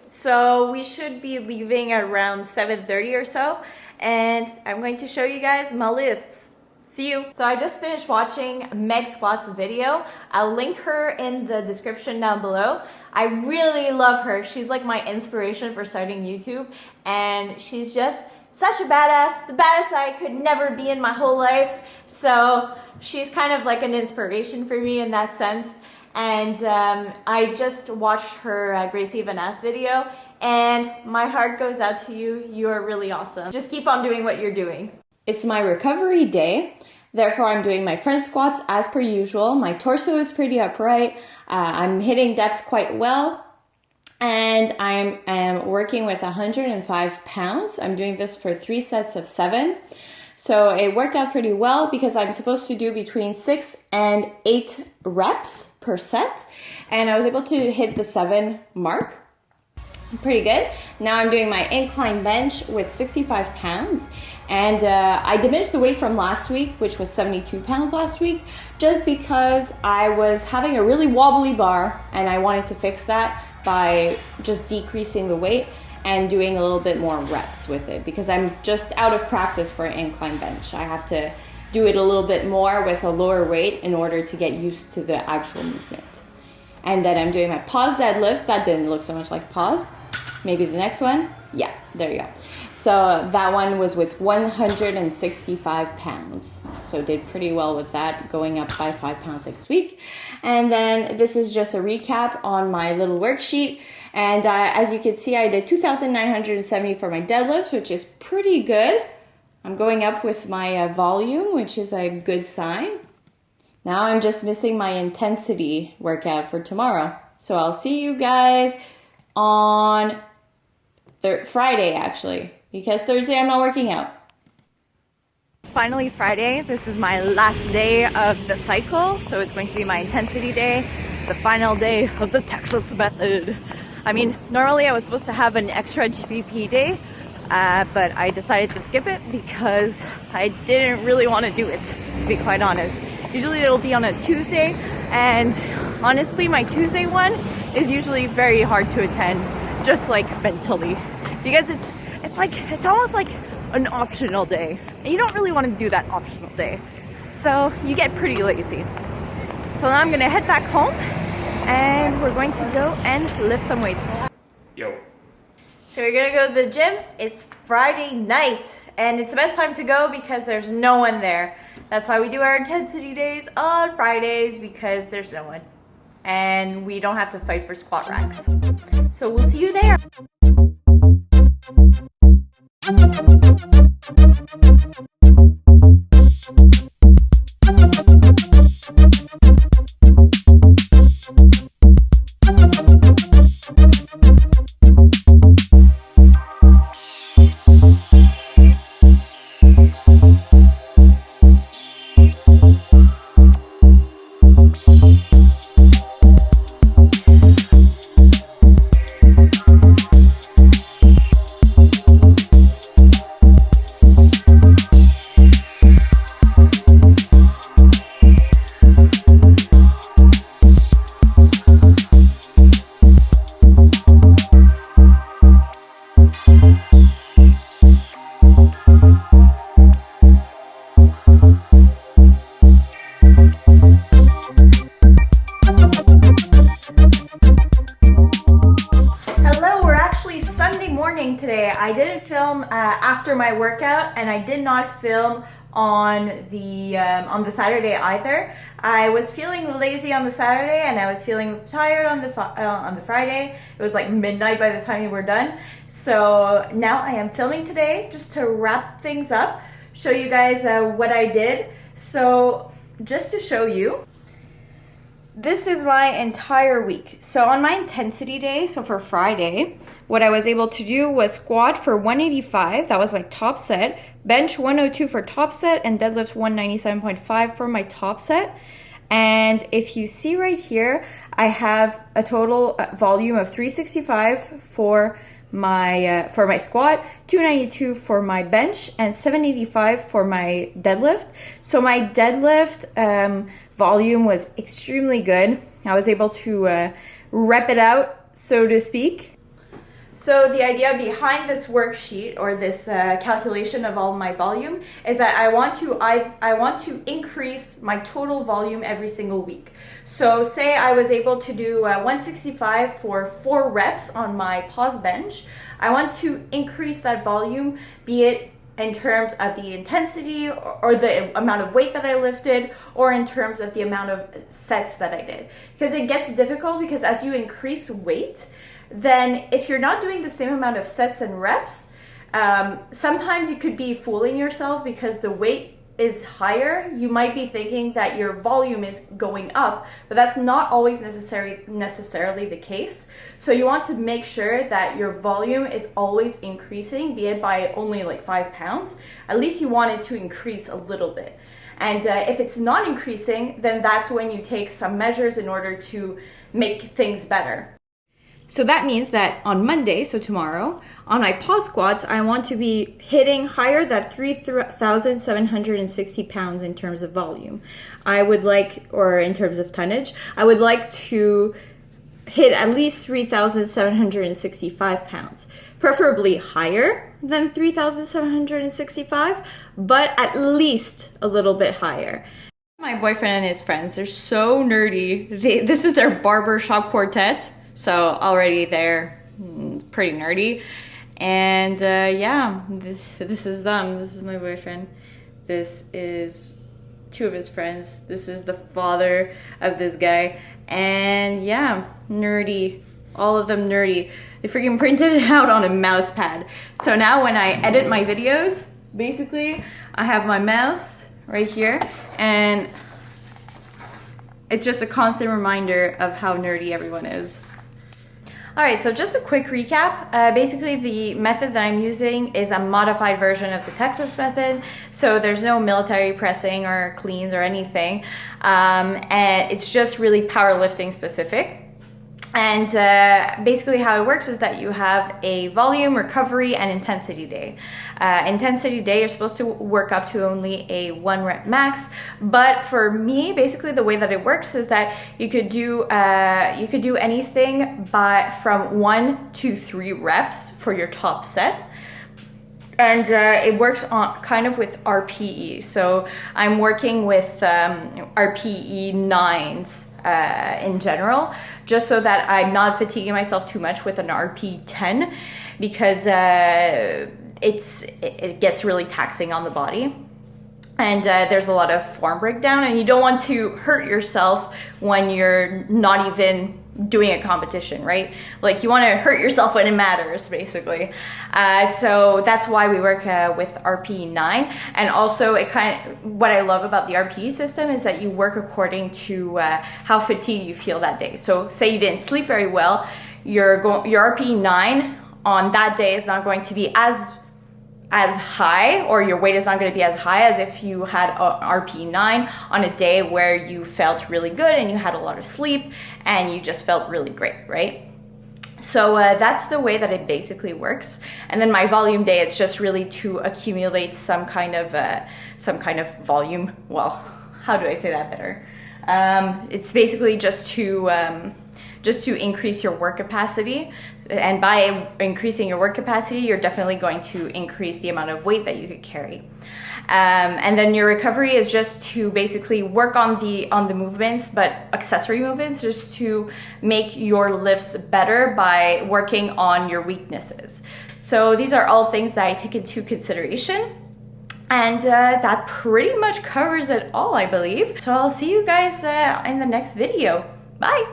so we should be leaving around 7:30 or so, and I'm going to show you guys my lifts. See you. So I just finished watching Meg Squat's video. I'll link her in the description down below. I really love her. She's like my inspiration for starting YouTube, and she's just such a badass, the baddest I could never be in my whole life. So she's kind of like an inspiration for me in that sense. And I just watched her Gracie Vanasse video, and my heart goes out to you. You are really awesome. Just keep on doing what you're doing. It's my recovery day, therefore I'm doing my front squats as per usual. My torso is pretty upright. I'm hitting depth quite well, and I am working with 105 pounds. I'm doing this for 3 sets of 7. So it worked out pretty well because I'm supposed to do between 6 and 8 reps per set, and I was able to hit the 7 mark. Pretty good. Now I'm doing my incline bench with 65 pounds, and I diminished the weight from last week, which was 72 pounds last week, just because I was having a really wobbly bar, and I wanted to fix that by just decreasing the weight and doing a little bit more reps with it, because I'm just out of practice for an incline bench. I have to do it a little bit more with a lower weight in order to get used to the actual movement. And then I'm doing my pause deadlifts. That didn't look so much like pause. Maybe the next one. Yeah, there you go. So that one was with 165 pounds. So did pretty well with that, going up by 5 pounds next week. And then this is just a recap on my little worksheet. And as you can see, I did 2,970 for my deadlifts, which is pretty good. I'm going up with my volume, which is a good sign. Now I'm just missing my intensity workout for tomorrow. So I'll see you guys on Friday, actually, because Thursday I'm not working out. It's finally Friday. This is my last day of the cycle, so it's going to be my intensity day, the final day of the Texas method. I mean, normally I was supposed to have an extra GBP day, but I decided to skip it because I didn't really want to do it, to be quite honest. Usually it'll be on a Tuesday, and honestly my Tuesday one is usually very hard to attend, just like mentally, because it's almost like an optional day, and you don't really want to do that optional day, so you get pretty lazy. So now I'm gonna head back home, and we're going to go and lift some weights. Yo. So we're gonna go to the gym. It's Friday night, and it's the best time to go because there's no one there. That's why we do our intensity days on Fridays, because there's no one. And we don't have to fight for squat racks. So we'll see you there. Today I didn't film after my workout, and I did not film on the Saturday either. I was feeling lazy on the Saturday, and I was feeling tired on the Friday. It was like midnight by the time we were done. So now I am filming today just to wrap things up, show you guys what I did. So just to show you, this is my entire week. So on my intensity day, so for Friday, what I was able to do was squat for 185, that was my top set, bench 102 for top set, and deadlift 197.5 for my top set. And if you see right here, I have a total volume of 365 for my squat, 292 for my bench, and 785 for my deadlift. So my deadlift volume was extremely good. I was able to rep it out, so to speak. So the idea behind this worksheet or this calculation of all my volume is that I want to increase my total volume every single week. So say I was able to do 165 for 4 reps on my pause bench. I want to increase that volume, be it in terms of the intensity or the amount of weight that I lifted, or in terms of the amount of sets that I did. Because it gets difficult, because as you increase weight, then if you're not doing the same amount of sets and reps, sometimes you could be fooling yourself because the weight is higher. You might be thinking that your volume is going up, but that's not always necessarily the case. So you want to make sure that your volume is always increasing, be it by only like 5 pounds. At least you want it to increase a little bit. And if it's not increasing, then that's when you take some measures in order to make things better. So that means that on Monday, so tomorrow, on my pause squats, I want to be hitting higher than 3,760 pounds in terms of volume. I would like, or in terms of tonnage, I would like to hit at least 3,765 pounds, preferably higher than 3,765, but at least a little bit higher. My boyfriend and his friends, they're so nerdy. This is their barbershop quartet. So already they're pretty nerdy. And yeah, this is them. This is my boyfriend. This is 2 of his friends. This is the father of this guy. And yeah, nerdy. All of them nerdy. They freaking printed it out on a mouse pad. So now when I edit my videos, basically I have my mouse right here, and it's just a constant reminder of how nerdy everyone is. Alright, so just a quick recap. Basically, the method that I'm using is a modified version of the Texas method. So there's no military pressing or cleans or anything. And it's just really powerlifting specific. And basically how it works is that you have a volume, recovery, and intensity day. Intensity day, you're supposed to work up to only a 1 rep max. But for me, basically the way that it works is that you could do anything from 1 to 3 reps for your top set. And it works on kind of with RPE. So I'm working with RPE 9s. In general, just so that I'm not fatiguing myself too much with an RP 10, because it gets really taxing on the body, and there's a lot of form breakdown, and you don't want to hurt yourself when you're not even doing a competition, right? Like, you want to hurt yourself when it matters, basically. So that's why we work with RPE 9. And also, what I love about the RPE system is that you work according to how fatigued you feel that day. So say you didn't sleep very well, your RPE 9 on that day is not going to be as high, or your weight is not going to be as high as if you had a RPE 9 on a day where you felt really good and you had a lot of sleep and you just felt really great, right? So that's the way that it basically works. And then my volume day, it's just really to accumulate some kind of volume. Well, how do I say that better? It's basically just to increase your work capacity. And by increasing your work capacity, you're definitely going to increase the amount of weight that you could carry. And then your recovery is just to basically work on the movements, but accessory movements, just to make your lifts better by working on your weaknesses. So these are all things that I take into consideration. And that pretty much covers it all, I believe. So I'll see you guys in the next video. Bye!